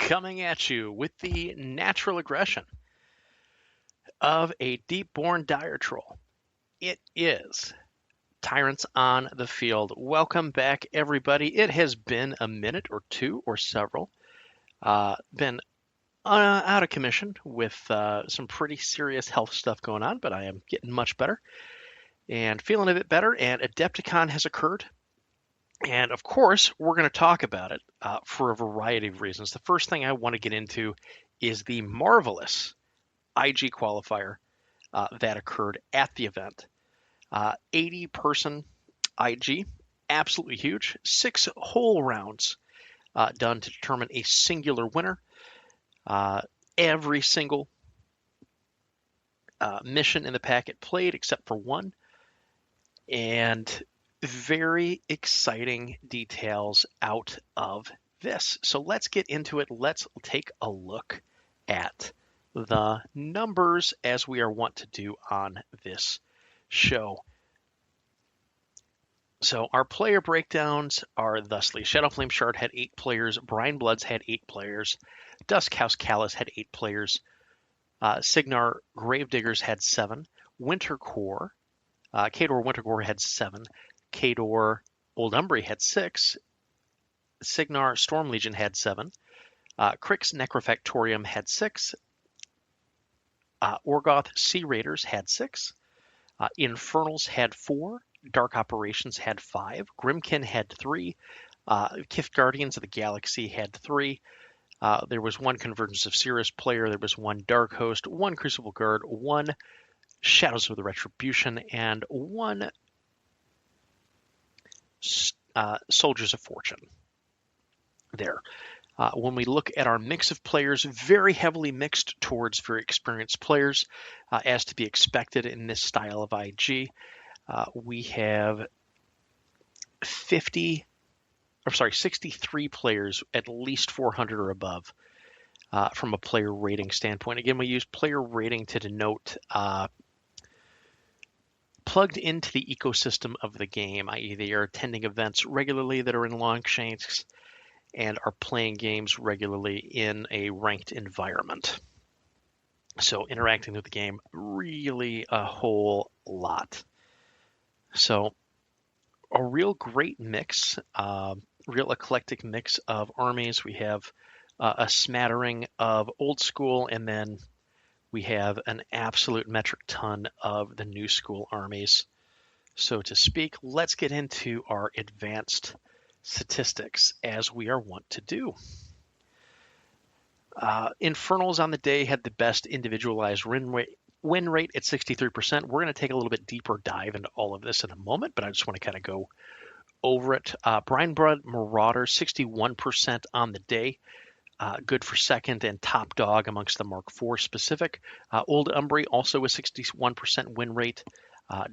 coming at you with the natural aggression of a deep-born dire troll. It is Tyrants on the Field. Welcome back, everybody. It has been a minute or two or several. Been out of commission with some pretty serious health stuff going on, but I am getting much better and feeling a bit better, and Adepticon has occurred. And of course, we're going to talk about it for a variety of reasons. The first thing I want to get into is the marvelous IG qualifier that occurred at the event. 80-person IG, absolutely huge. 6 whole rounds done to determine a singular winner. Every single mission in the packet played except for one. And very exciting details out of this. So let's get into it. Let's take a look at the numbers as we are wont to do on this show. So our player breakdowns are thusly: Shadowflame Shard had 8 players, Brinebloods had 8 players, Duskhouse Callus had 8 players, Signar Gravediggers had 7, Wintercore, Khador Wintercore had 7, Khador Old Umbry had 6, Signar Storm Legion had 7, Crix Necrofactorium had 6, Orgoth Sea Raiders had 6, Infernals had 4, Dark Operations had 5, Grimkin had 3, Kith Guardians of the Galaxy had 3, there was 1 Convergence of Cirrus player, there was 1 Dark Host, 1 Crucible Guard, 1 Shadows of the Retribution, and 1 Soldiers of Fortune there. When we look at our mix of players, very heavily mixed towards very experienced players, as to be expected in this style of IG. We have 63 players at least 400 or above from a player rating standpoint. Again, we use player rating to denote plugged into the ecosystem of the game, i.e. they are attending events regularly that are in Longshanks and are playing games regularly in a ranked environment. So interacting with the game, really a whole lot. So a real great mix, real eclectic mix of armies. We have a smattering of old school, and then we have an absolute metric ton of the new school armies, so to speak. Let's get into our advanced statistics as we are wont to do. Infernals on the day had the best individualized win rate at 63%. We're going to take a little bit deeper dive into all of this in a moment, but I just want to kind of go over it. Brinebloods Marauders, 61% on the day. Good for second and top dog amongst the Mark IV specific. Old Umbry also a 61% win rate.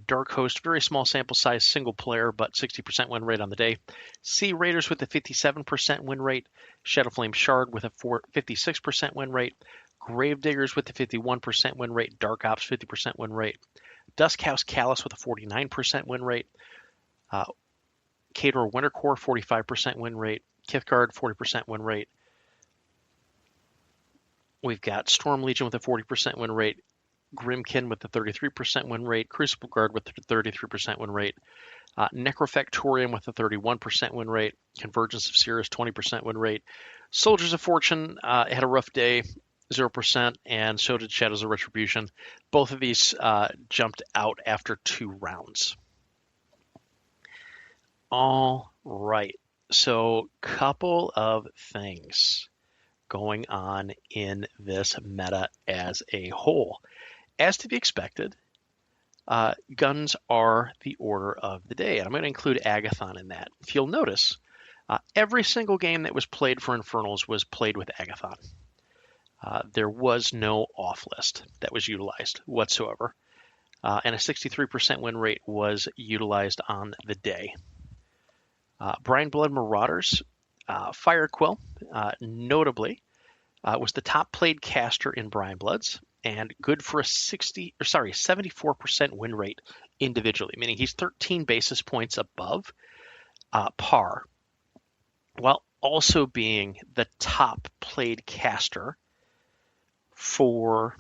Dark Host, very small sample size, single player, but 60% win rate on the day. Sea Raiders with a 57% win rate. Shadowflame Shard with a 56% win rate. Gravediggers with a 51% win rate. Dark Ops 50% win rate. Duskhouse Callus with a 49% win rate. Khador Wintercore 45% win rate. Kithguard 40% win rate. We've got Storm Legion with a 40% win rate, Grimkin with a 33% win rate, Crucible Guard with a 33% win rate, Necrofactorium with a 31% win rate, Convergence of Cirrus 20% win rate, Soldiers of Fortune had a rough day, 0%, and so did Shadows of Retribution. Both of these jumped out after 2 rounds. All right, so couple of things going on in this meta as a whole. As to be expected, guns are the order of the day, and I'm going to include Agathon in that. If you'll notice, every single game that was played for Infernals was played with Agathon. There was no off list that was utilized whatsoever, and a 63% win rate was utilized on the day. Brinebloods Marauders, Firequill, notably, was the top played caster in Brinebloods and good for a 74% win rate individually, meaning he's 13 basis points above par. Well, also being the top played caster for,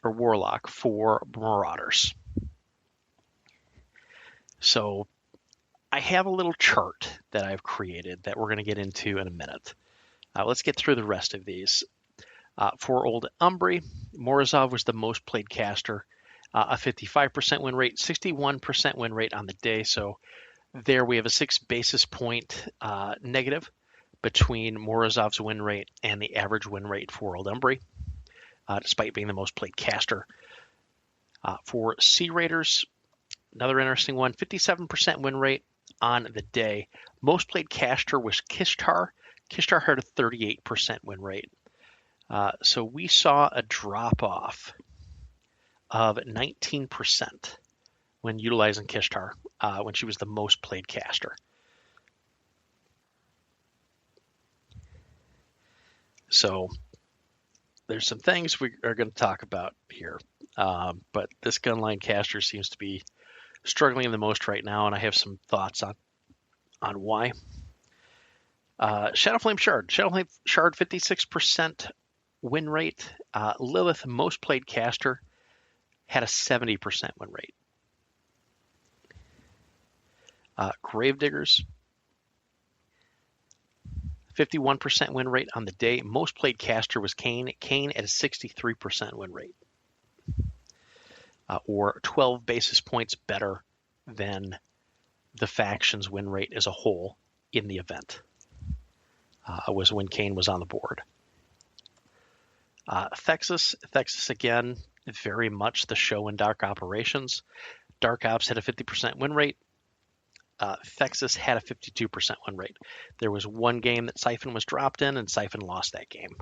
or warlock for Marauders. So I have a little chart that I've created that we're going to get into in a minute. Let's get through the rest of these. For Old Umbri, Morozov was the most played caster, a 55% win rate, 61% win rate on the day. So there we have a 6 basis point negative between Morozov's win rate and the average win rate for Old Umbri, despite being the most played caster. For Sea Raiders, another interesting one, 57% win rate on the day. Most played caster was Kishtar. Kishtar had a 38% win rate. So we saw a drop-off of 19% when utilizing Kishtar, when she was the most played caster. So there's some things we are going to talk about here, but this gunline caster seems to be struggling the most right now, and I have some thoughts on why. Shadowflame Shard. Shadowflame Shard, 56% win rate. Lilith, most played caster, had a 70% win rate. Gravediggers, 51% win rate on the day. Most played caster was Kane. Kane at a 63% win rate, or 12 basis points better than the faction's win rate as a whole in the event, was when Kane was on the board. Thexus again, very much the show in Dark Operations. Dark Ops had a 50% win rate. Thexus had a 52% win rate. There was one game that Siphon was dropped in, and Siphon lost that game.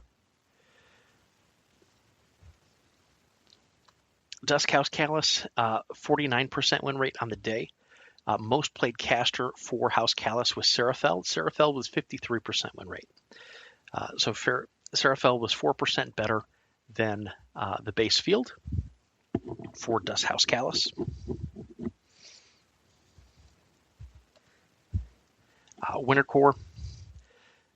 Duskhouse Callus, 49% win rate on the day. Most played caster for House Callus was Seraphel. Seraphel was 53% win rate. So Seraphel was 4% better than the base field for Duskhouse Callus. Winter Core,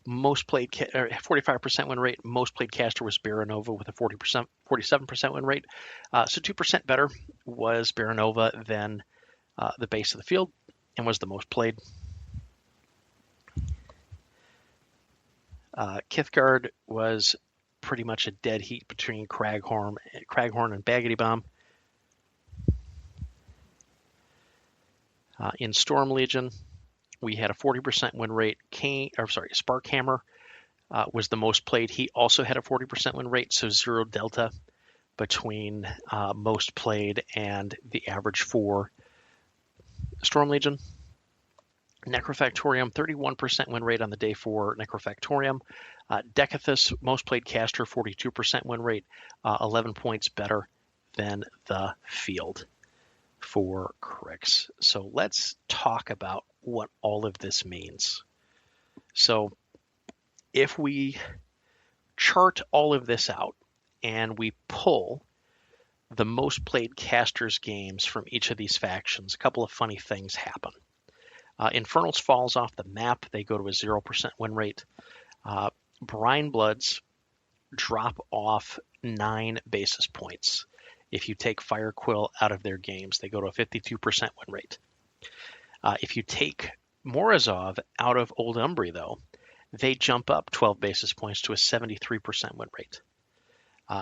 most played 45% win rate. Most played caster was Baronova with a 47% win rate. So 2% better was Baronova than the base of the field, and was the most played. Kithgard was pretty much a dead heat between Craghorn and Baggity Bomb. In Storm Legion, we had a 40% win rate. Sparkhammer was the most played. He also had a 40% win rate, so 0 delta between most played and the average for Storm Legion. Necrofactorium, 31% win rate on the day for Necrofactorium. Decathus, most played caster, 42% win rate, 11 points better than the field for Crix. So let's talk about what all of this means. So if we chart all of this out and we pull the most played casters games from each of these factions, a couple of funny things happen. Infernals falls off the map. They go to a 0% win rate. Brinebloods drop off 9 basis points. If you take Firequill out of their games, they go to a 52% win rate. If you take Morozov out of Old Umbri, though, they jump up 12 basis points to a 73% win rate.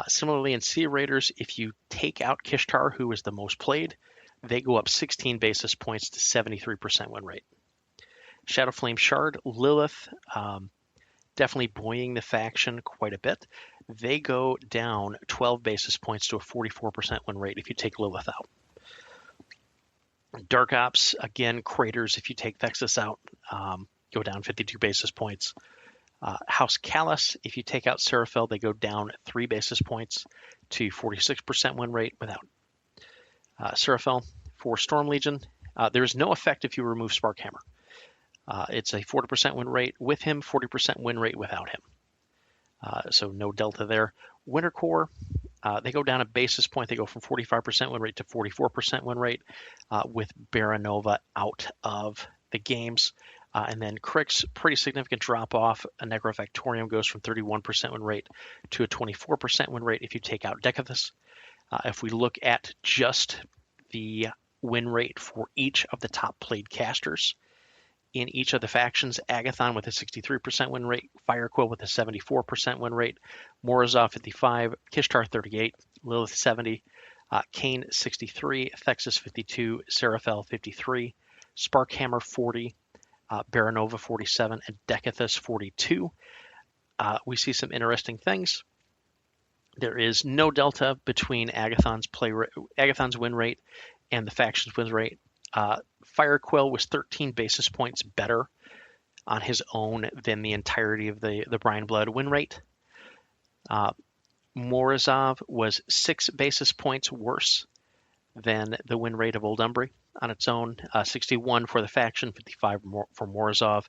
Similarly, in Sea Raiders, if you take out Kishtar, who is the most played, they go up 16 basis points to 73% win rate. Shadowflame Shard, Lilith, definitely buoying the faction quite a bit. They go down 12 basis points to a 44% win rate if you take Lilith out. Dark Ops, again, craters if you take Thexus out, go down 52 basis points. House Callus, if you take out Seraphel, they go down 3 basis points to 46% win rate without Seraphel. For Storm Legion, there is no effect if you remove Sparkhammer. It's a 40% win rate with him, 40% win rate without him. So no delta there. Winter Core, they go down a basis point. They go from 45% win rate to 44% win rate with Baronova out of the games. And then Crick's pretty significant drop off. A Necrofactorium goes from 31% win rate to a 24% win rate if you take out Decadus. If we look at just the win rate for each of the top played casters in each of the factions, Agathon with a 63% win rate, Firequill with a 74% win rate, Morozov 55, Kishtar 38, Lilith 70, Kane 63, Thexus 52, Seraphel 53, Sparkhammer 40, Baronova 47, and Decadus 42. We see some interesting things. There is no delta between Agathon's win rate and the faction's win rate. Firequill was 13 basis points better on his own than the entirety of the Brinebloods win rate. Morozov was 6 basis points worse than the win rate of Old Umbry on its own. 61 for the faction, 55 for Morozov.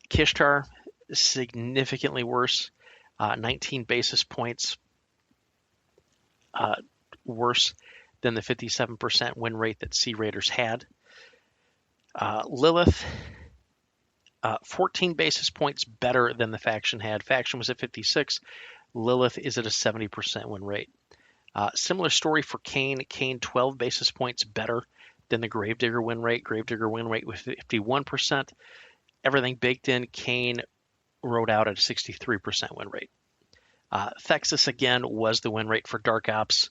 Kishtar, significantly worse. 19 basis points worse than the 57% win rate that Sea Raiders had. Lilith, 14 basis points better than the faction had. Faction was at 56. Lilith is at a 70% win rate. Similar story for Kane. Kane, 12 basis points better than the Gravedigger win rate. Gravedigger win rate was 51%. Everything baked in, Kane rode out at a 63% win rate. Thexus, again, was the win rate for Dark Ops.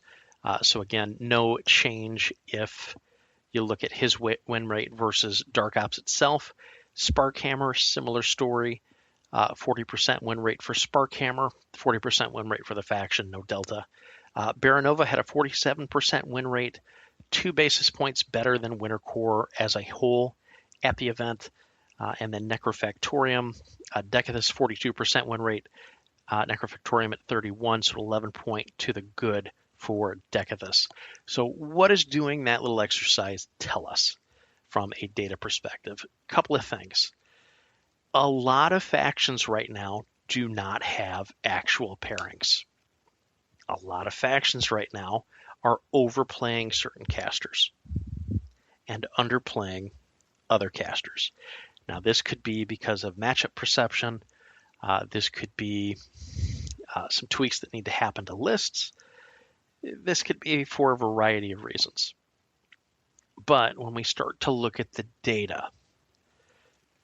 So again, no change if you look at his win rate versus Dark Ops itself. Sparkhammer, similar story. 40% win rate for Sparkhammer, 40% win rate for the faction, no delta. Baronova had a 47% win rate, 2 basis points better than Winter Core as a whole at the event. And then Necrofactorium, Decadus 42% win rate, Necrofactorium at 31, so 11 point to the good for Decadus. So what does doing that little exercise tell us from a data perspective? A couple of things. A lot of factions right now do not have actual pairings. A lot of factions right now are overplaying certain casters and underplaying other casters. Now, this could be because of matchup perception. This could be some tweaks that need to happen to lists. This could be for a variety of reasons. But when we start to look at the data,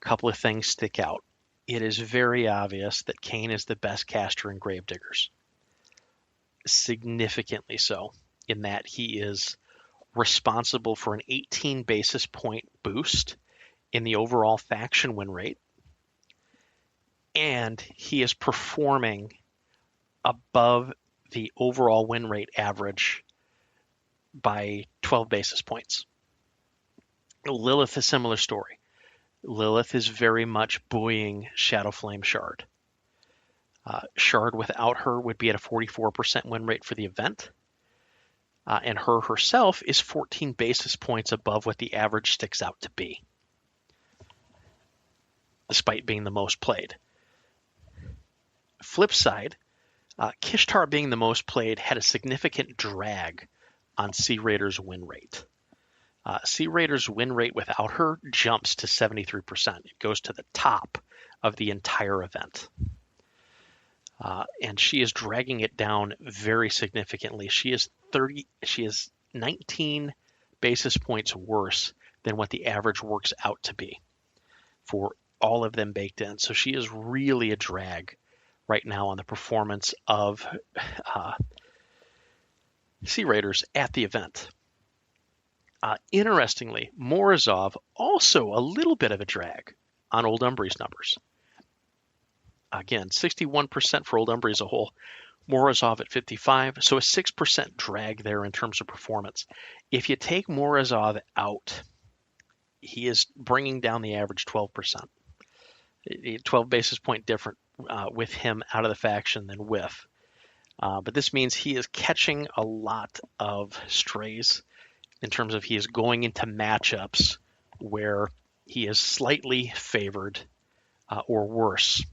a couple of things stick out. It is very obvious that Kane is the best caster in Gravediggers. Significantly so, in that he is responsible for an 18 basis point boost in the overall faction win rate. And he is performing above the overall win rate average by 12 basis points. Lilith, a similar story. Lilith is very much buoying Shadowflame Shard. Shard without her would be at a 44% win rate for the event. And her herself is 14 basis points above what the average sticks out to be, despite being the most played. Flip side, Kishtar being the most played had a significant drag on Sea Raiders' win rate. Sea Raiders' win rate without her jumps to 73%. It goes to the top of the entire event. And she is dragging it down very significantly. She is 19 basis points worse than what the average works out to be for all of them baked in. So she is really a drag right now on the performance of Sea Raiders at the event. Interestingly, Morozov also a little bit of a drag on Old Umbry's numbers. Again, 61% for Old Umbry as a whole, Morozov at 55, so a 6% drag there in terms of performance. If you take Morozov out, he is bringing down the average 12%. 12 basis point different with him out of the faction than with. But this means he is catching a lot of strays in terms of he is going into matchups where he is slightly favored or worse.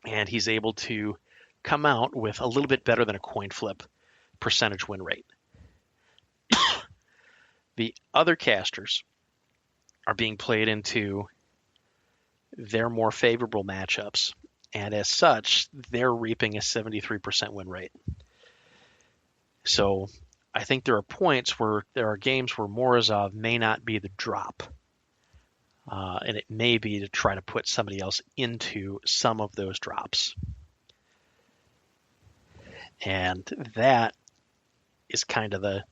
And he's able to come out with a little bit better than a coin flip percentage win rate. The other casters are being played into their more favorable matchups. And as such, they're reaping a 73% win rate. So I think there are points where there are games where Morozov may not be the drop. And it may be to try to put somebody else into some of those drops. And that is kind of the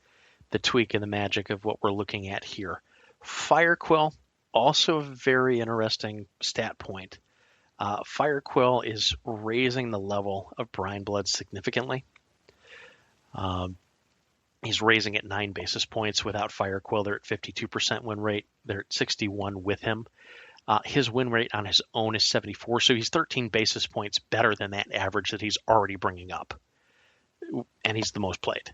tweak and the magic of what we're looking at here. Firequill, also a very interesting stat point. Firequill is raising the level of Brinebloods significantly. He's raising it 9 basis points without Firequill. They're at 52% win rate. They're at 61 with him. His win rate on his own is 74, so he's 13 basis points better than that average that he's already bringing up. And he's the most played.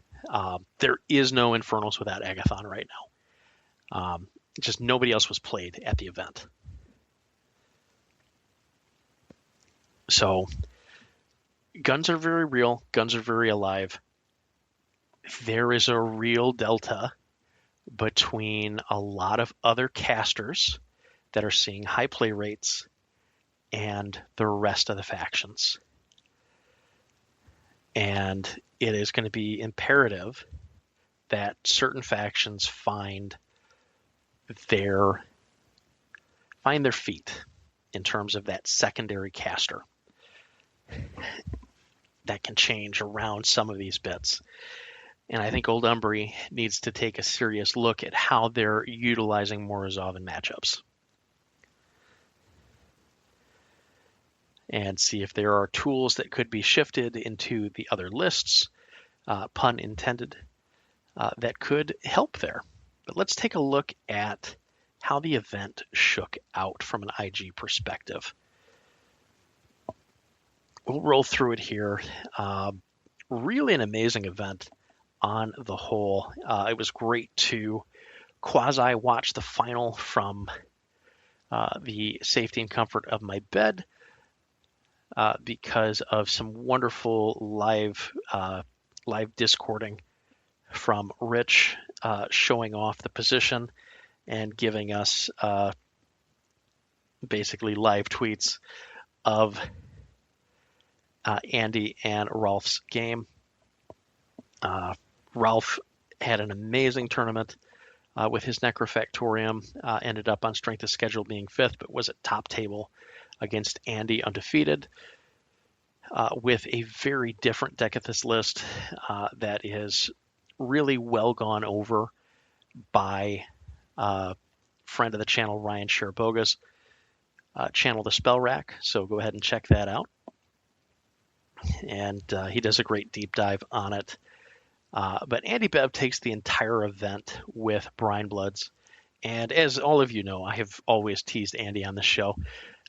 There is no Infernals without Agathon right now. Just nobody else was played at the event. So guns are very real. Guns are very alive. There is a real delta between a lot of other casters that are seeing high play rates and the rest of the factions. And it is going to be imperative that certain factions find their feet in terms of that secondary caster. That can change around some of these bits. And I think Old Umbry needs to take a serious look at how they're utilizing Morozov in matchups. And see if there are tools that could be shifted into the other lists, pun intended, that could help there. But let's take a look at how the event shook out from an IG perspective. We'll roll through it here. Really an amazing event on the whole. It was great to quasi-watch the final from the safety and comfort of my bed because of some wonderful live discording from Rich showing off the position and giving us basically live tweets of Andy and Rolf's game. Rolf had an amazing tournament with his Necrofactorium, ended up on strength of schedule being 5th, but was at top table against Andy undefeated with a very different Decathlus list that is really well gone over by friend of the channel, Ryan Sharaboga's channel, The Spell Rack. So go ahead and check that out. And he does a great deep dive on it. But Andy Bev takes the entire event with Brinebloods. And as all of you know, I have always teased Andy on the show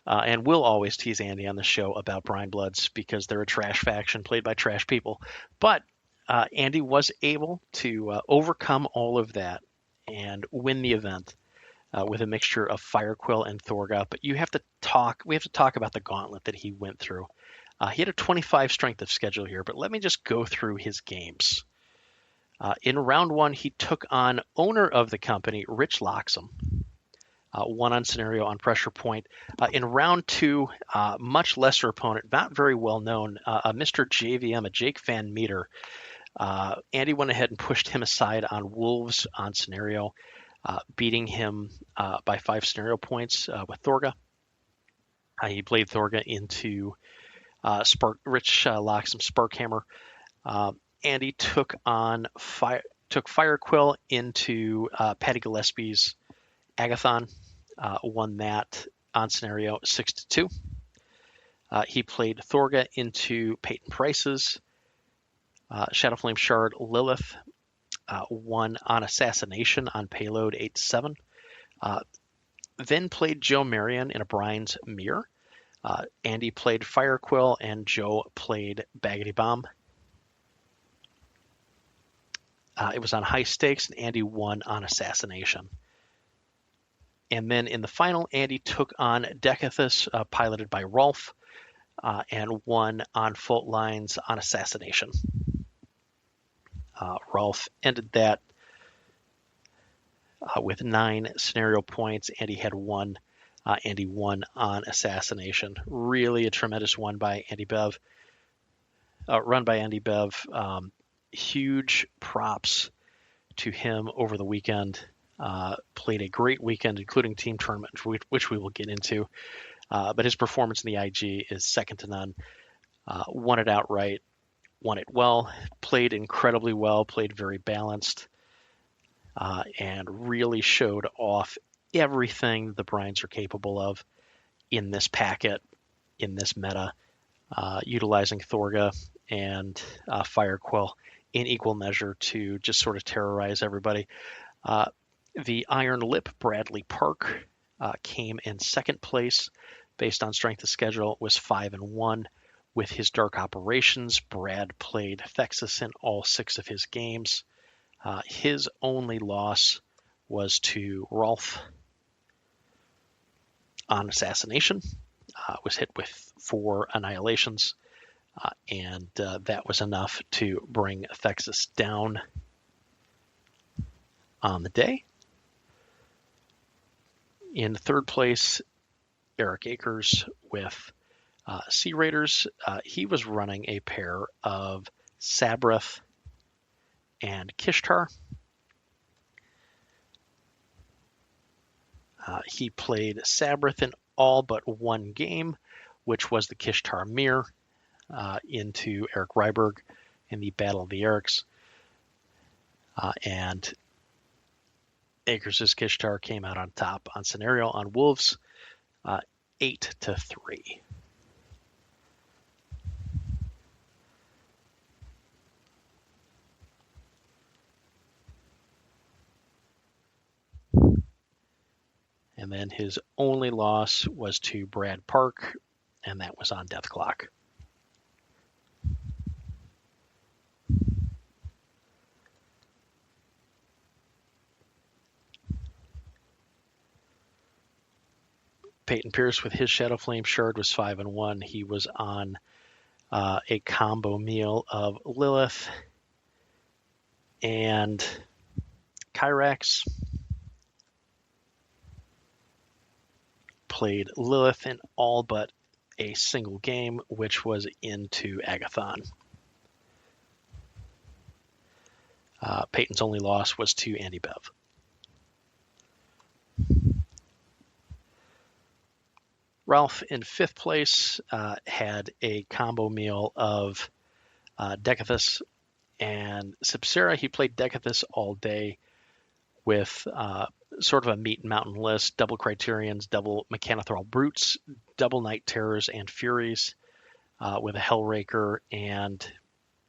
and will always tease Andy on the show about Brinebloods because they're a trash faction played by trash people. But Andy was able to overcome all of that and win the event with a mixture of Firequill and Thorga. But we have to talk about the gauntlet that he went through. He had a 25 strength of schedule here, but let me just go through his games. In round 1, he took on owner of the company, Rich Loxham, won on scenario on pressure point. In round 2, much lesser opponent, not very well known, Mr. JVM, a Jake Van Meter. Andy went ahead and pushed him aside on Wolves on scenario, beating him by 5 scenario points with Thorga. He played Thorga into Rich Loxham's Sparkhammer. Andy took Firequill into Paddy Gillespie's Agathon, won that on scenario 6-2. He played Thorga into Peyton Price's Shadowflame Shard Lilith, won on Assassination on Payload 8-7. Then played Joe Marion in a Brines Mirror. Andy played Firequill and Joe played Baggity Bomb. It was on high stakes, and Andy won on Assassination. And then in the final, Andy took on Decathlus, piloted by Rolf, and won on fault lines on Assassination. Rolf ended that with 9 scenario points. Andy had 1. Andy won on Assassination. Really a tremendous one by Andy Bev. Run by Andy Bev. Huge props to him over the weekend. Played a great weekend, including team tournament, which we will get into. But his performance in the IG is second to none. Won it outright, won it well, played incredibly well, played very balanced, and really showed off everything the Brines are capable of in this packet, in this meta, utilizing Thorga and Firequill in equal measure to just sort of terrorize everybody. The Iron Lip Bradley Park came in second place based on strength of schedule, was 5-1. With his Dark Operations, Brad played Thexus in all 6 of his games. His only loss was to Rolf on Assassination. Was hit with 4 annihilations, and that was enough to bring Thexus down on the day. In third place, Eric Akers with Sea Raiders. He was running a pair of Sabrith and Kishtar. He played Sabrith in all but 1 game, which was the Kishtar Mirror into Eric Ryberg in the Battle of the Erics. And Akers' Kishtar came out on top on scenario on Wolves, 8-3. And then his only loss was to Brad Park, and that was on Death Clock. Peyton Pierce with his Shadow Flame Shard was 5-1. He was on a combo meal of Lilith and Kyrax. Played Lilith in all but a single game, which was into Agathon. Peyton's only loss was to Andy Bev. Ralph in 5th place had a combo meal of Decathus and Sipsera. He played Decathus all day with sort of a meat and mountain list, double Criterions, double Mechanothrall Brutes, double Night Terrors and Furies, with a Hellraker and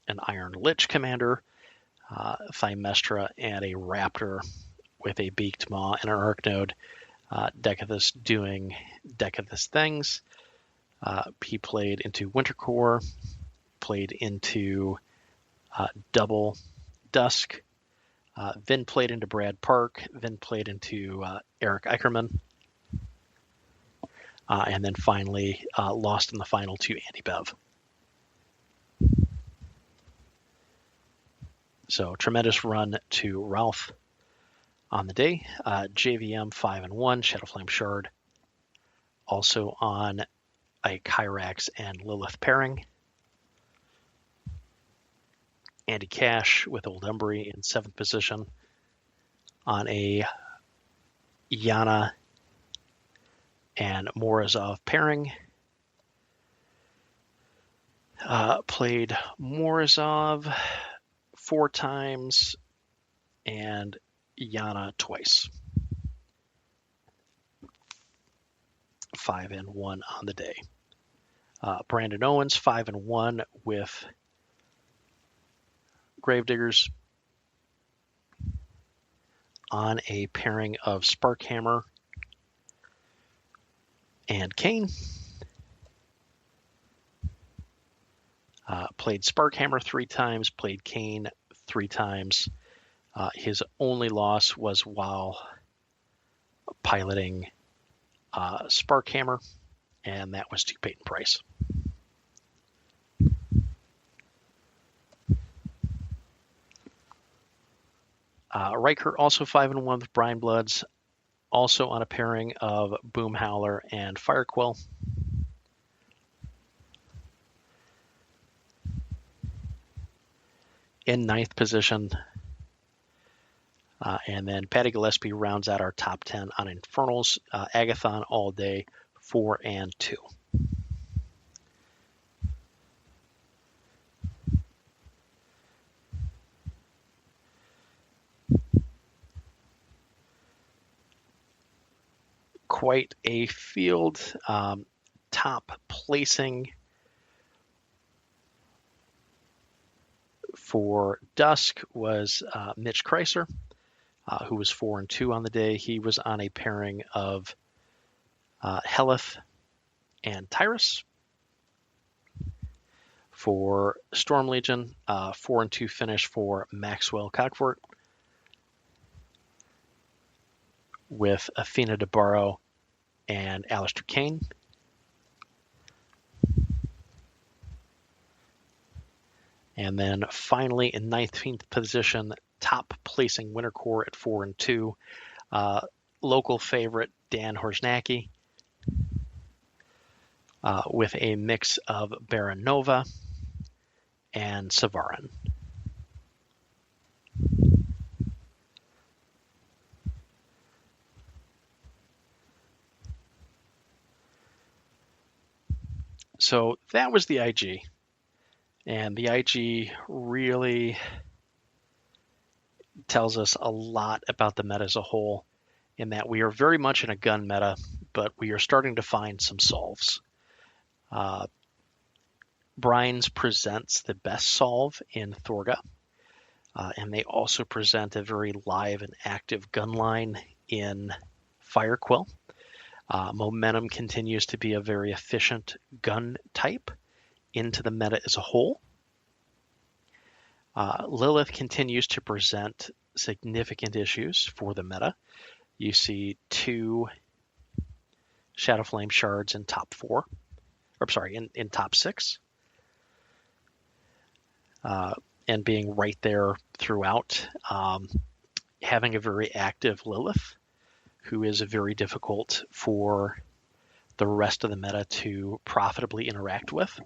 an Iron Lich Commander, Thymestra, and a Raptor with a Beaked Maw and an Arc Node. Decathus doing Decathus things. He played into Wintercore, played into double Dusk, then played into Brad Park, then played into Eric Eicherman, and then finally lost in the final to Andy Bev. So tremendous run to Ralph on the day. JVM 5-1, Shadowflame Shard, also on a Kyrax and Lilith pairing. Andy Cash with Old Embry in 7th position on a Yana and Morozov pairing. Played Morozov 4 times and Yana twice. 5-1 on the day. Brandon Owens 5-1 with Gravediggers on a pairing of Sparkhammer and Kane. Played Sparkhammer 3 times, played Kane 3 times. His only loss was while piloting Sparkhammer, and that was to Peyton Price. Reichert also 5-1 with Brinebloods, also on a pairing of Boom Howler and Firequill. In 9th position. And then Patty Gillespie rounds out our top 10 on Infernals. Agathon all day, 4-2. Quite a field. Top placing for Dusk was Mitch Kreiser, who was 4-2 on the day. He was on a pairing of Helith and Tyrus. For Storm Legion, 4-2 finish for Maxwell Cockfort, with Athena DeBarro and Alistair Kane. And then finally in 19th position, top placing Winter Corps at 4-2, local favorite Dan Horsnacki, with a mix of Baranova and Savarin. So that was the IG. And the IG really tells us a lot about the meta as a whole, in that we are very much in a gun meta, but we are starting to find some solves. Brines presents the best solve in Thorga, and they also present a very live and active gun line in Firequill. Momentum continues to be a very efficient gun type into the meta as a whole. Lilith continues to present significant issues for the meta. You see 2 Shadow Flame shards in top 4, or sorry, in top 6, and being right there throughout. Having a very active Lilith, who is very difficult for the rest of the meta to profitably interact with.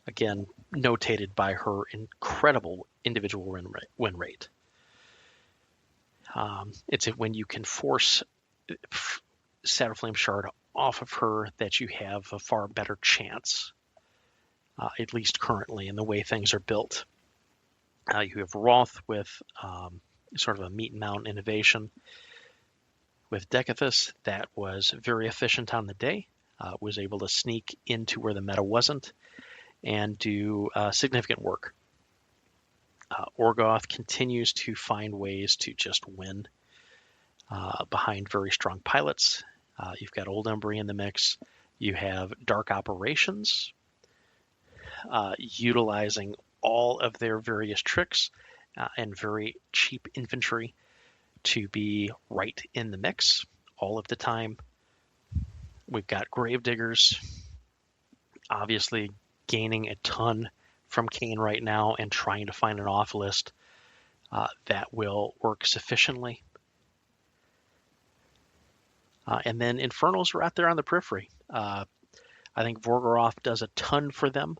Again, notated by her incredible individual win rate. It's when you can force Shadow Flame Shard off of her that you have a far better chance, at least currently in the way things are built. You have Roth with sort of a meat and mountain innovation. With Decathus, that was very efficient on the day, was able to sneak into where the meta wasn't and do significant work. Orgoth continues to find ways to just win behind very strong pilots. You've got Old Embry in the mix. You have Dark Operations utilizing all of their various tricks and very cheap infantry to be right in the mix all of the time. We've got Gravediggers obviously gaining a ton from Kane right now and trying to find an off list that will work sufficiently. And then Infernals are out there on the periphery. I think Vorgoroth does a ton for them,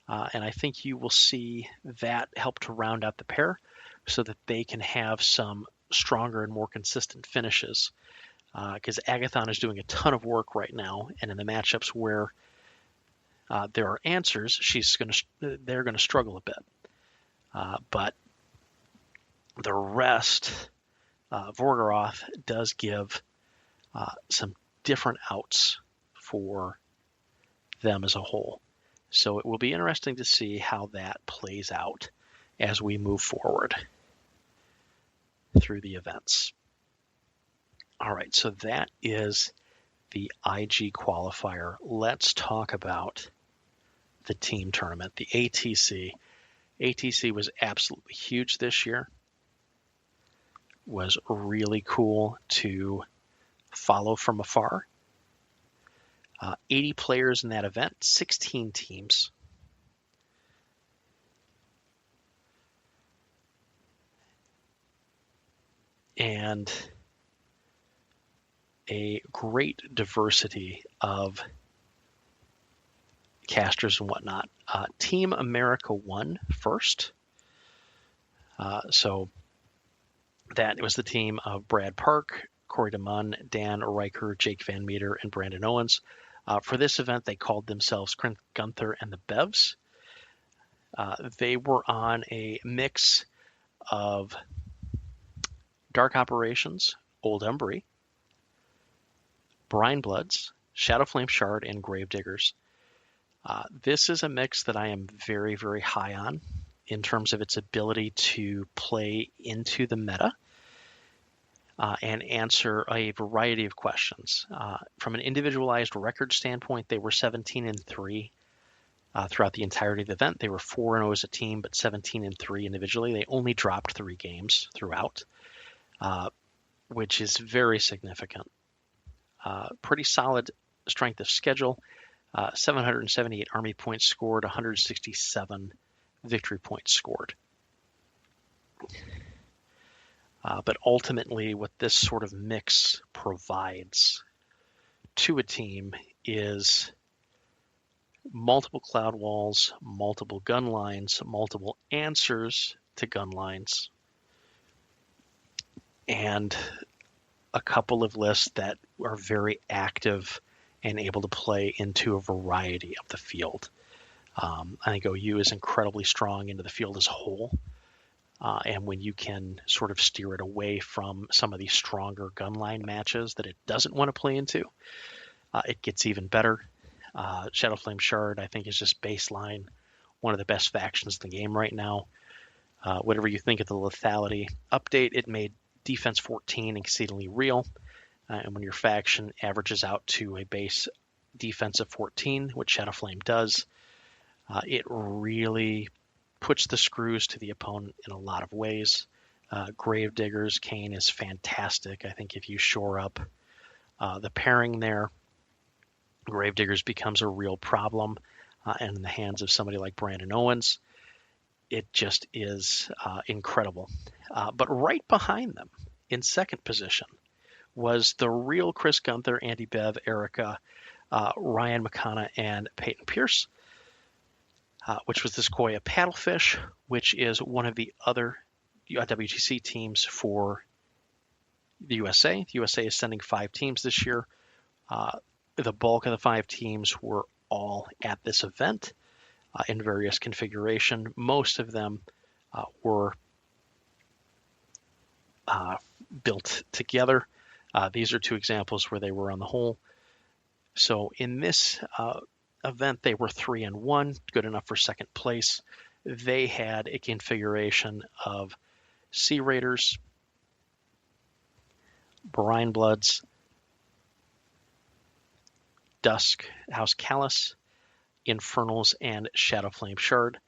and I think you will see that help to round out the pair so that they can have some stronger and more consistent finishes. Because Agathon is doing a ton of work right now, and in the matchups where there are answers, they're going to struggle a bit. But the rest, Vorgoroth does give some different outs for them as a whole. So it will be interesting to see how that plays out as we move forward through the events. All right, so that is the IG qualifier. Let's talk about the team tournament, the ATC. ATC was absolutely huge this year. Was really cool to follow from afar. 80 players in that event, 16 teams. and a great diversity of casters and whatnot. Team America won first. So that was the team of Brad Park, Corey DeMunn, Dan Riker, Jake Van Meter, and Brandon Owens. For this event, they called themselves Gunther and the Bevs. They were on a mix of Dark Operations, Old Embry, Brinebloods, Shadowflame Shard, and Gravediggers. This is a mix that I am very, very high on in terms of its ability to play into the meta and answer a variety of questions. From an individualized record standpoint, they were 17-3 throughout the entirety of the event. They were 4-0 as a team, but 17-3 individually. They only dropped 3 games throughout, which is very significant. Pretty solid strength of schedule. 778 army points scored, 167 victory points scored. But ultimately, what this sort of mix provides to a team is multiple cloud walls, multiple gun lines, multiple answers to gun lines, and a couple of lists that are very active and able to play into a variety of the field. I think OU is incredibly strong into the field as a whole. And when you can sort of steer it away from some of these stronger gunline matches that it doesn't want to play into, it gets even better. Shadowflame Shard, I think, is just baseline one of the best factions in the game right now. Whatever you think of the lethality update, it made defense 14 exceedingly real. And when your faction averages out to a base defense of 14, which Shadowflame does, it really puts the screws to the opponent in a lot of ways. Gravediggers, Kane is fantastic. I think if you shore up the pairing there, Gravediggers becomes a real problem. And in the hands of somebody like Brandon Owens, it just is incredible. But right behind them, in second position, was the real Chris Gunther, Andy Bev, Erica, Ryan McConna, and Peyton Pierce, which was the Sequoia Paddlefish, which is one of the other WTC teams for the USA. The USA is sending 5 teams this year. The bulk of the 5 teams were all at this event in various configuration. Most of them were built together. These are 2 examples where they were on the whole. So in this event, they were 3-1, good enough for second place. They had a configuration of Sea Raiders, Brinebloods, Dusk, House Callus, Infernals, and Shadowflame Shard.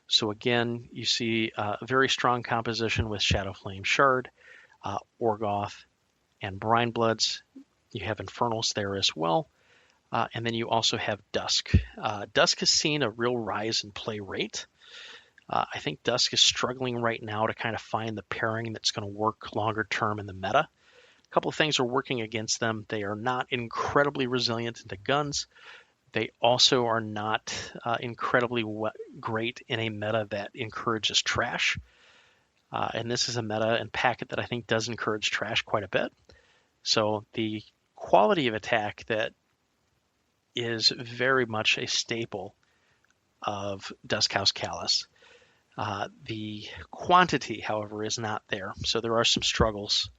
So again, you see a very strong composition with Shadowflame Shard, Orgoth, and Brinebloods. You have Infernals there as well. And then you also have Dusk. Dusk has seen a real rise in play rate. I think Dusk is struggling right now to kind of find the pairing that's going to work longer term in the meta. A couple of things are working against them. They are not incredibly resilient into guns. They also are not incredibly great in a meta that encourages trash. And this is a meta and packet that I think does encourage trash quite a bit. So the quality of attack that is very much a staple of Dusk House Callus. The quantity, however, is not there. So there are some struggles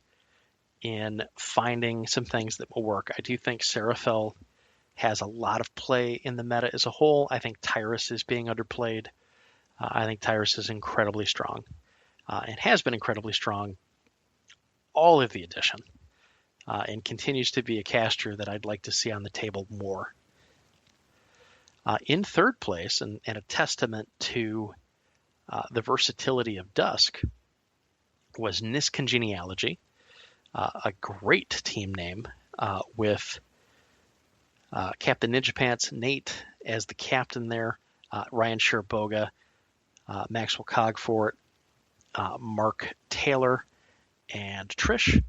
in finding some things that will work. I do think Seraphel has a lot of play in the meta as a whole. I think Tyrus is being underplayed. I think Tyrus is incredibly strong and has been incredibly strong all of the edition and continues to be a caster that I'd like to see on the table more. In third place, and a testament to the versatility of Dusk, was Nisk Genealogy, a great team name with Captain Ninja Pants, Nate as the captain there, Ryan Sherboga, Maxwell Cogfort, Mark Taylor, and Trish.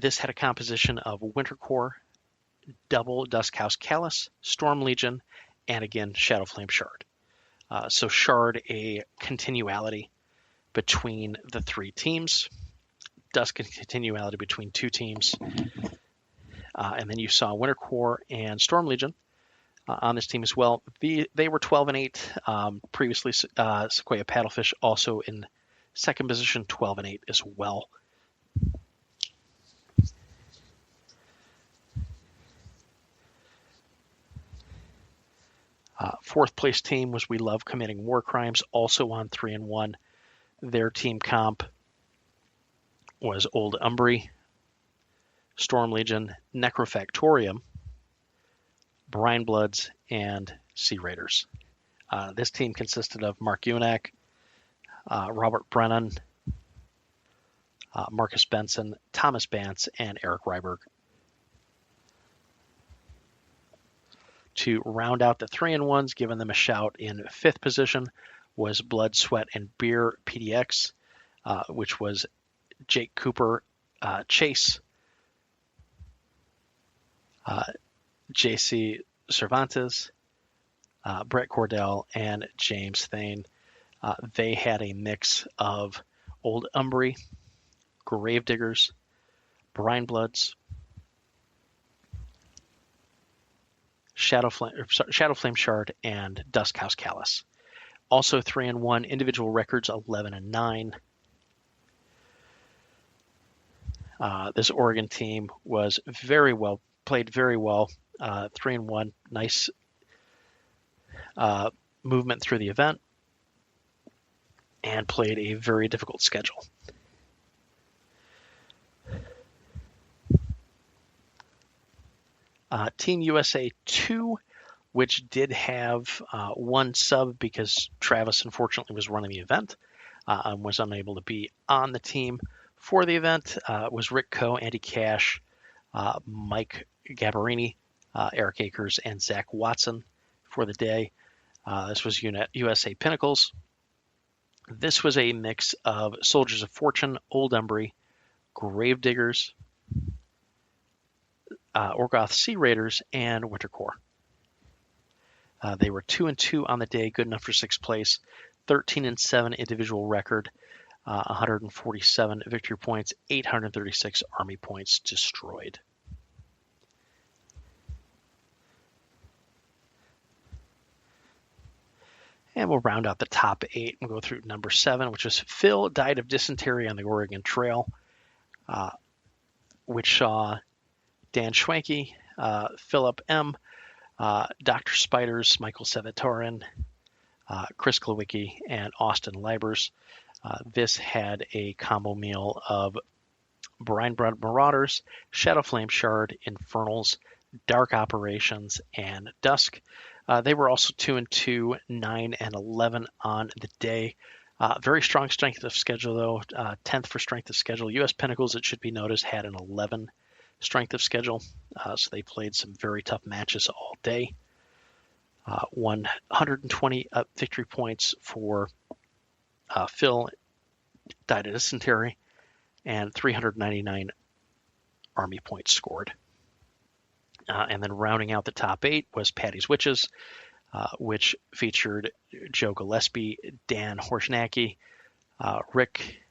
This had a composition of Winter Core, double Duskhouse Callus, Storm Legion, and again Shadowflame Shard. So Shard, a continuality between the three teams. Dusk, a continuality between two teams. And then you saw Winter Core and Storm Legion on this team as well. They were 12-8. Previously, Sequoia Paddlefish also in second position, 12-8 as well. Fourth place team was We Love Committing War Crimes, also on 3-1. Their team comp was Old Umbry, Storm Legion, Necrofactorium, Brinebloods, and Sea Raiders. This team consisted of Mark Unak, Robert Brennan, Marcus Benson, Thomas Bance, and Eric Ryberg. To round out the 3-1s, giving them a shout in fifth position was Blood, Sweat, and Beer PDX, which was Jake Cooper, Chase, JC Cervantes, Brett Cordell, and James Thane. They had a mix of Old Umbry, Gravediggers, Brinebloods, Shadowflame Shard, and Duskhouse Callus. Also 3-1, individual records 11-9. This Oregon team was played very well. 3-1, nice movement through the event, and played a very difficult schedule. Team USA 2, which did have one sub because Travis unfortunately was running the event and was unable to be on the team for the event, was Rick Coe, Andy Cash, Mike Gabarini, Eric Akers, and Zach Watson for the day. This was USA Pinnacles. This was a mix of Soldiers of Fortune, Old Umbry, Gravediggers, Orgoth Sea Raiders, and Winter Core. They were 2-2 on the day, good enough for sixth place. 13-7 individual record, 147 victory points, 836 army points destroyed. And we'll round out the top 8. We'll go through number 7, which was Phil died of dysentery on the Oregon Trail, which saw Dan Schwanke, Philip M., Dr. Spiders, Michael Savatorin, Chris Klawicki, and Austin Libers. This had a combo meal of Brinebloods Marauders, Shadowflame Shard, Infernals, Dark Operations, and Dusk. They were also 2-2, 9-11 on the day. Very strong strength of schedule, though. 10th for strength of schedule. U.S. Pinnacles, it should be noticed, had an 11 strength of schedule. So they played some very tough matches all day. 120 victory points for Phil, died of dysentery, and 399 army points scored. And then rounding out the top 8 was Patty's Witches, which featured Joe Gillespie, Dan Horsnacki, Rick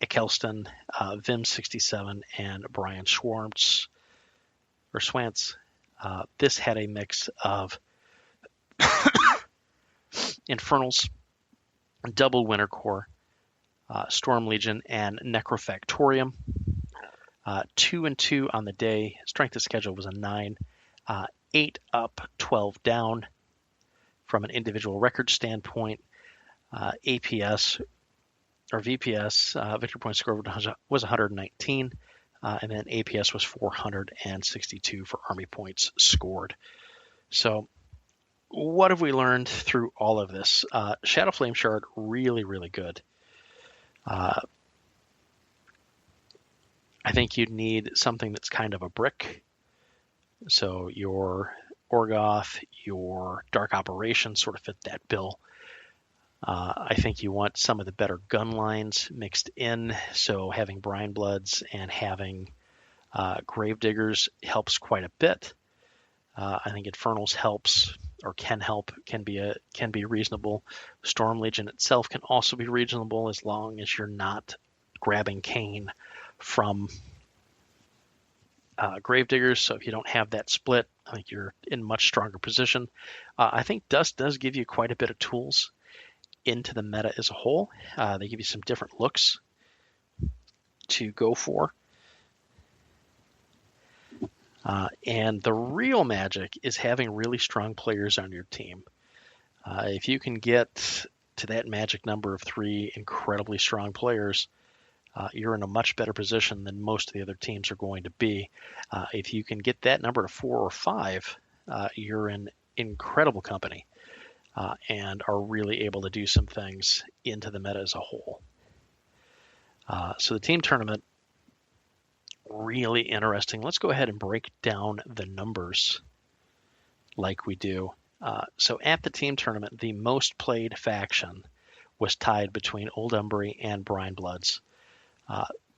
Ekelston, Vim67, and Brian Schwartz, or Swantz. This had a mix of Infernals, Double Winter Core, Storm Legion, and Necrofactorium. 2-2 on the day. Strength of schedule was a 9. 8 up, 12 down. From an individual record standpoint, APS or VPS, victory point score was 119, and then APS was 462 for army points scored. So what have we learned through all of this? Shadowflame Shard, really, really good. I think you'd need something that's kind of a brick. So your Orgoth, your Dark Operations sort of fit that bill. I think you want some of the better gun lines mixed in, so having Brinebloods and having Gravediggers helps quite a bit. I think Infernals helps or can help, can be reasonable. Storm Legion itself can also be reasonable as long as you're not grabbing Kane from Gravediggers. So if you don't have that split, I think you're in much stronger position. I think Dust does give you quite a bit of tools into the meta as a whole. They give you some different looks to go for. And the real magic is having really strong players on your team. If you can get to that magic number of 3 incredibly strong players, you're in a much better position than most of the other teams are going to be. If you can get that number to 4 or 5, you're in incredible company and are really able to do some things into the meta as a whole. So the team tournament, really interesting. Let's go ahead and break down the numbers like we do. So at the team tournament, the most played faction was tied between Old Umbry and Brinebloods.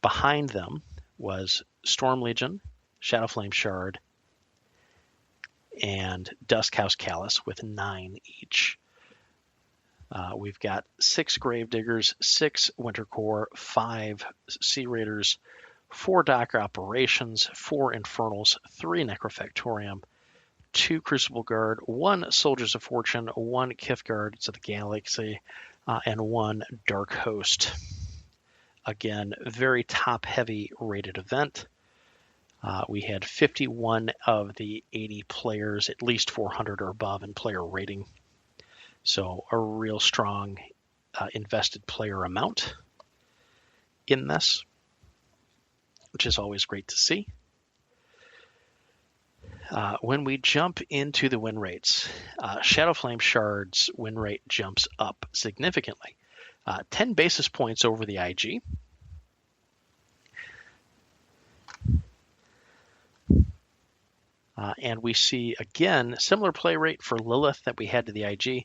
Behind them was Storm Legion, Shadowflame Shard, and Duskhouse Callus with 9 each. We've got 6 Gravediggers, 6 Winter Core, 5 Sea Raiders, 4 Docker Operations, 4 Infernals, 3 Necrofactorium, 2 Crucible Guard, 1 Soldiers of Fortune, 1 Kith Guards of the Galaxy, and 1 Dark Host. Again, very top-heavy rated event. We had 51 of the 80 players, at least 400 or above in player rating. So a real strong invested player amount in this, which is always great to see. When we jump into the win rates, Shadowflame Shard's win rate jumps up significantly. 10 basis points over the IG. And we see, again, similar play rate for Lilith that we had to the IG.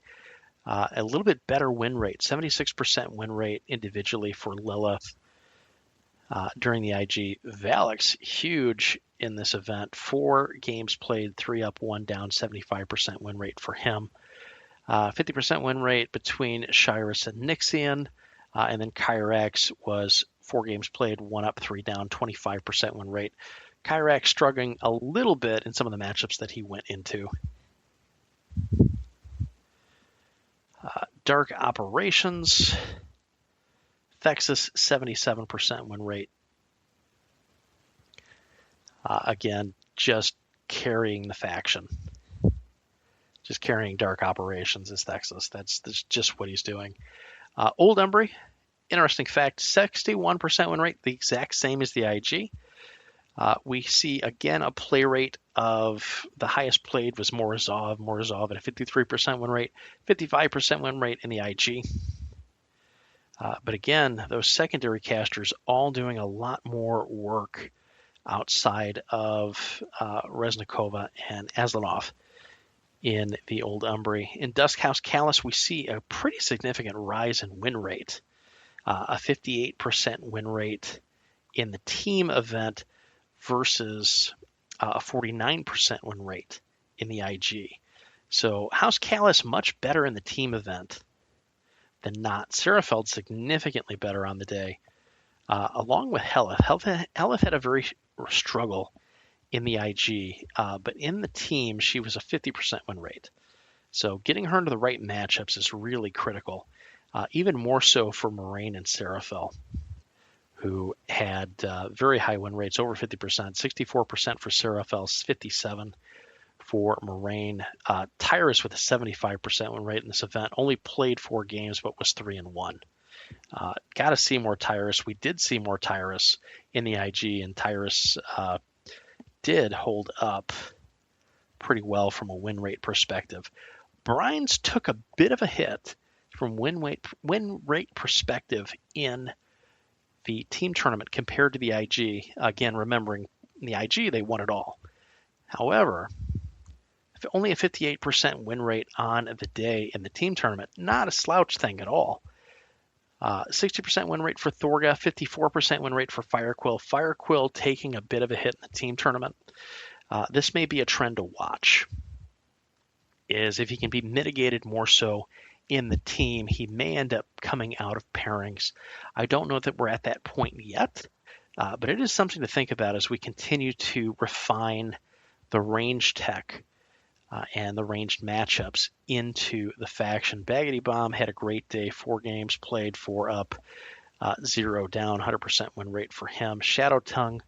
A little bit better win rate, 76% win rate individually for Lilith during the IG. Valak's huge in this event. 4 games played, 3 up, 1 down, 75% win rate for him. 50% win rate between Shyrus and Nixian. And then Kyrax was 4 games played, 1 up, 3 down, 25% win rate. Kyrax struggling a little bit in some of the matchups that he went into. Dark Operations, Thexus, 77% win rate. Again, just carrying the faction. Just carrying Dark Operations is Thexus. That's just what he's doing. Old Umbry, interesting fact, 61% win rate, the exact same as the IG. We see, again, a play rate of the highest played was Morozov at a 53% win rate, 55% win rate in the IG. But again, those secondary casters all doing a lot more work outside of Reznikova and Aslanov in the Old Umbry. In Duskhouse Callus, we see a pretty significant rise in win rate, a 58% win rate in the team event versus a 49% win rate in the IG. So House Callus much better in the team event than not. Serafeld significantly better on the day, along with Helith. Helith had a very struggle in the IG, but in the team, she was a 50% win rate. So getting her into the right matchups is really critical, even more so for Moraine and Serafel, who had very high win rates, over 50%, 64% for Serafel, 57% for Moraine. Tyrus with a 75% win rate in this event, only played 4 games, but was 3-1. Got to see more Tyrus. We did see more Tyrus in the IG, and Tyrus did hold up pretty well from a win rate perspective. Brines took a bit of a hit from win rate perspective in the team tournament compared to the IG. Again, remembering in the IG, they won it all. However, Only a 58% win rate on the day in the team tournament. Not a slouch thing at all. 60% win rate for Thorga, 54% win rate for Firequill. Firequill taking a bit of a hit in the team tournament. This may be a trend to watch, is if he can be mitigated more so in the team, he may end up coming out of pairings. I don't know that we're at that point yet, but it is something to think about as we continue to refine the range tech and the ranged matchups into the faction. Baggity Bomb had a great day, 4 games played, 4 up, 0 down, 100% win rate for him. Shadow Tongue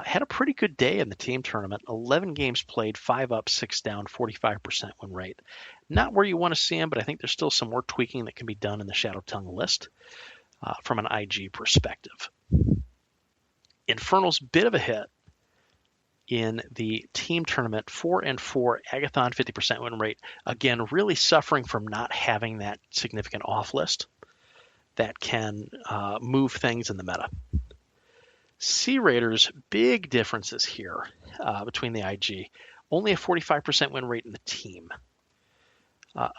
had a pretty good day in the team tournament, 11 games played, 5 up, 6 down, 45% win rate. Not where you want to see him, but I think there's still some more tweaking that can be done in the Shadow Tongue list from an IG perspective. Infernal's bit of a hit in the team tournament, 4-4, Agathon 50% win rate. Again, really suffering from not having that significant off list that can move things in the meta. Sea Raiders, big differences here between the IG. Only a 45% win rate in the team.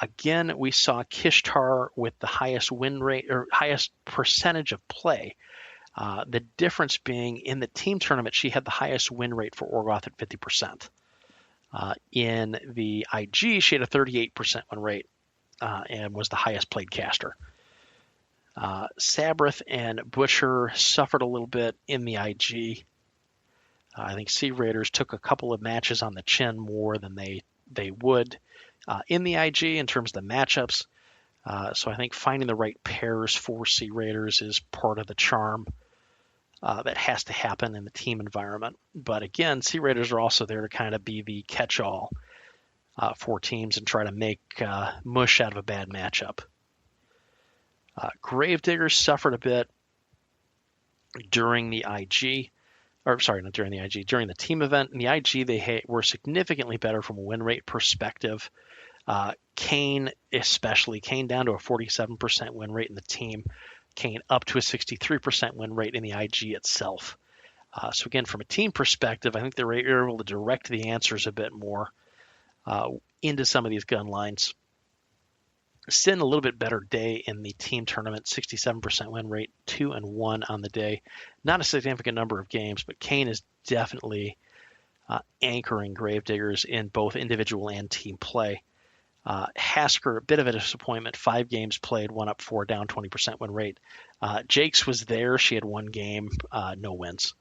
Again, we saw Kishtar with the highest win rate or highest percentage of play. The difference being in the team tournament, she had the highest win rate for Orgoth at 50%. In the IG, she had a 38% win rate and was the highest played caster. Sabrith and Butcher suffered a little bit in the IG. I think Sea Raiders took a couple of matches on the chin more than they would in the IG in terms of the matchups. So I think finding the right pairs for Sea Raiders is part of the charm that has to happen in the team environment. But again, Sea Raiders are also there to kind of be the catch-all for teams and try to make mush out of a bad matchup. Gravediggers suffered a bit during the IG, or sorry, not during the IG, during the team event. In the IG, they were significantly better from a win rate perspective. Kane especially, Kane down to a 47% win rate in the team, Kane up to a 63% win rate in the IG itself. So again, from a team perspective, I think they were able to direct the answers a bit more into some of these gun lines. Sin, a little bit better day in the team tournament, 67% win rate, 2-1 on the day. Not a significant number of games, but Kane is definitely anchoring Gravediggers in both individual and team play. Hasker, a bit of a disappointment, 5 games played, 1 up, 4 down, 20% win rate. Jake's was there. She had 1 game, no wins.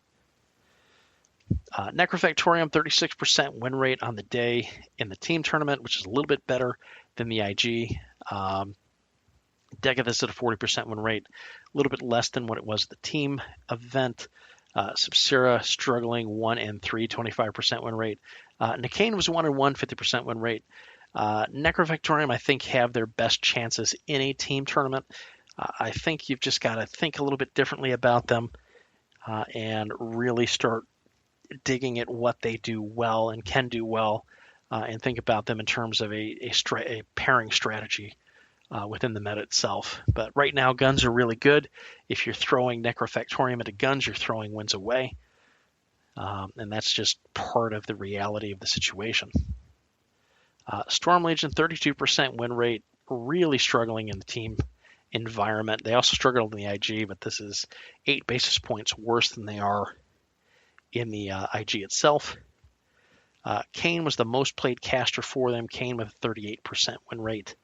Necrofactorium, 36% win rate on the day in the team tournament, which is a little bit better than the IG. Degathus at a 40% win rate, a little bit less than what it was at the team event. Subsira struggling, 1-3, 25% win rate. Nikane was 1-1, 50% win rate. Necrofactorium, I think, have their best chances in a team tournament. I think you've just got to think a little bit differently about them and really start digging at what they do well and can do well, and think about them in terms of a pairing strategy within the meta itself. But right now, guns are really good. If you're throwing Necrofactorium into guns, you're throwing wins away. And that's just part of the reality of the situation. Storm Legion, 32% win rate, really struggling in the team environment. They also struggled in the IG, but this is 8 basis points worse than they are in the IG itself. Kane was the most played caster for them. Kane with a 38% win rate.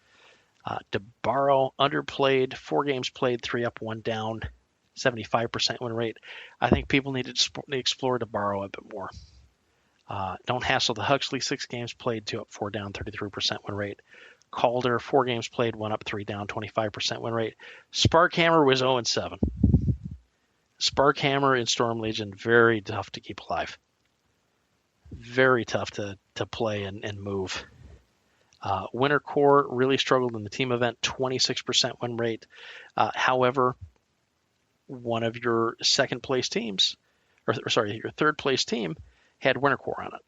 DeBarro underplayed, 4 games played, 3 up, 1 down, 75% win rate. I think people need to explore DeBarro a bit more. Don't hassle the Huxley, 6 games played, 2 up, 4 down, 33% win rate. Calder, 4 games played, 1 up, 3 down, 25% win rate. Sparkhammer was 0-7. Sparkhammer in Storm Legion, very tough to keep alive. Very tough to play and move. Winter Core really struggled in the team event, 26% win rate. However, one of your second place teams, your third place team had Winter Core on it.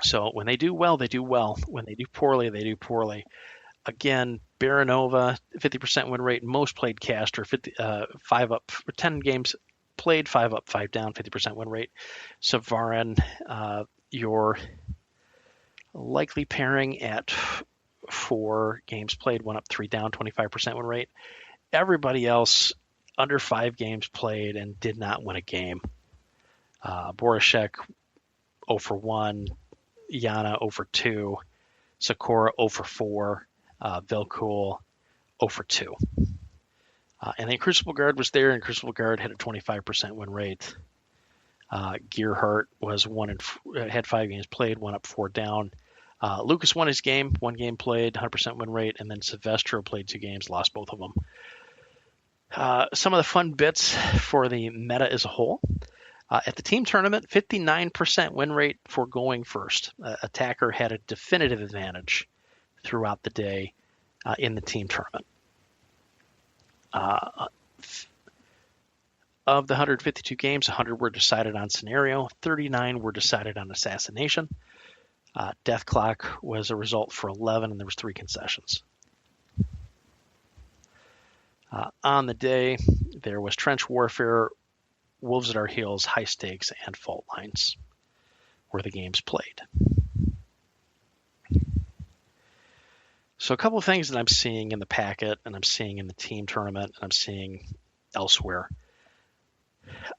So when they do well, they do well. When they do poorly, they do poorly. Again, Baronova, 50% win rate, most played caster, 5 up, 10 games played, 5 up, 5 down, 50% win rate. Savarin, your Likely pairing at 4 games played, 1 up, 3 down, 25% win rate. Everybody else under 5 games played and did not win a game. Borashek 0 for 1, Yana 0 for 2, Sakura 0 for 4, Vilcool 0 for 2. And then Crucible Guard was there, and Crucible Guard had a 25% win rate. Gearhart was had 5 games played, 1 up, 4 down. Lucas won his game, 1 game played, 100% win rate, and then Silvestro played 2 games, lost both of them. Some of the fun bits for the meta as a whole. At the team tournament, 59% win rate for going first. Attacker had a definitive advantage throughout the day in the team tournament. Of the 152 games, 100 were decided on scenario, 39 were decided on assassination. Death Clock was a result for 11, and there was 3 concessions. On the day, there was Trench Warfare, Wolves at Our Heels, High Stakes, and Fault Lines were the games played. So a couple of things that I'm seeing in the packet, and I'm seeing in the team tournament, and I'm seeing elsewhere.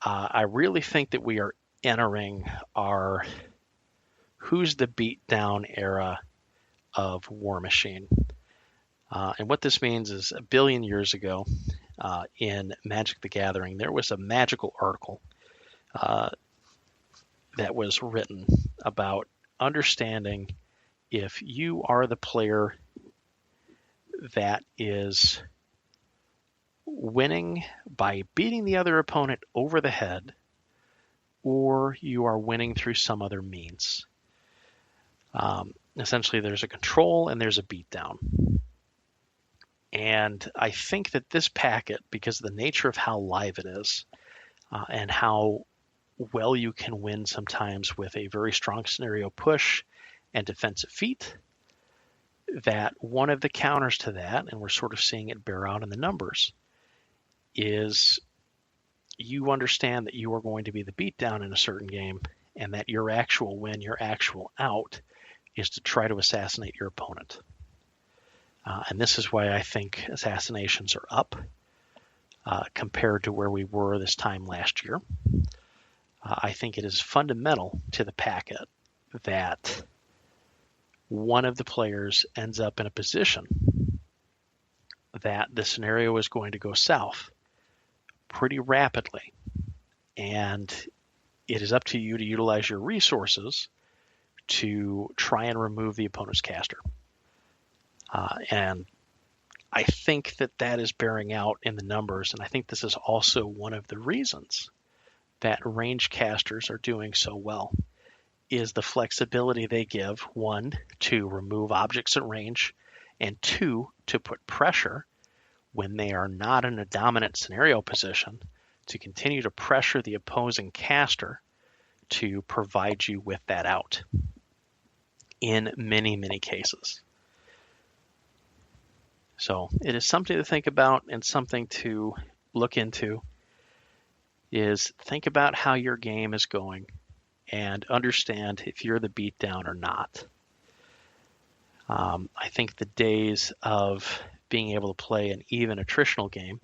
I really think that we are entering our who's the beatdown era of War Machine. And what this means is 1 billion years ago in Magic the Gathering, there was a magical article that was written about understanding if you are the player that is winning by beating the other opponent over the head, or you are winning through some other means. Essentially, there's a control and there's a beatdown. And I think that this packet, because of the nature of how live it is, and how well you can win sometimes with a very strong scenario push and defensive feat, that one of the counters to that, and we're sort of seeing it bear out in the numbers, is you understand that you are going to be the beatdown in a certain game, and that your actual win, your actual out, is to try to assassinate your opponent. And this is why I think assassinations are up compared to where we were this time last year. I think it is fundamental to the packet that one of the players ends up in a position that the scenario is going to go south pretty rapidly. And it is up to you to utilize your resources to try and remove the opponent's caster. And I think that that is bearing out in the numbers, and I think this is also one of the reasons that range casters are doing so well, is the flexibility they give, 1, to remove objects at range, and 2, to put pressure when they are not in a dominant scenario position, to continue to pressure the opposing caster to provide you with that out in many, many cases. So it is something to think about and something to look into, is think about how your game is going and understand if you're the beatdown or not. I think the days of being able to play an even attritional game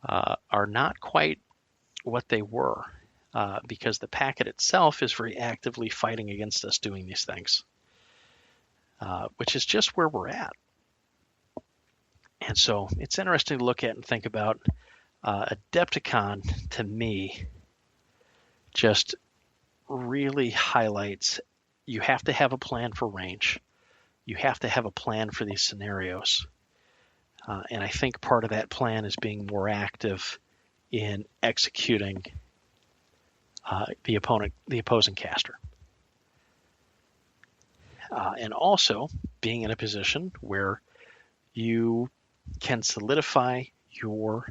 are not quite what they were, because the packet itself is very actively fighting against us doing these things, which is just where we're at. And so it's interesting to look at and think about. Adepticon, to me, just really highlights you have to have a plan for range. You have to have a plan for these scenarios. And I think part of that plan is being more active in executing the opposing caster. And also being in a position where you can solidify your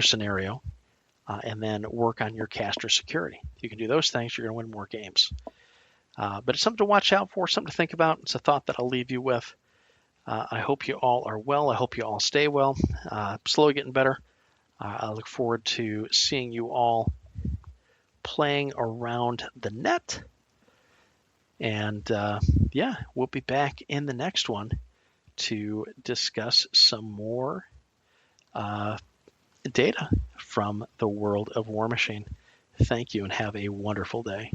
scenario and then work on your caster security. If you can do those things, you're going to win more games. But it's something to watch out for, something to think about. It's a thought that I'll leave you with. I hope you all are well. I hope you all stay well. Slowly getting better. I look forward to seeing you all playing around the net And yeah, we'll be back in the next one to discuss some more data from the world of War Machine. Thank you and have a wonderful day.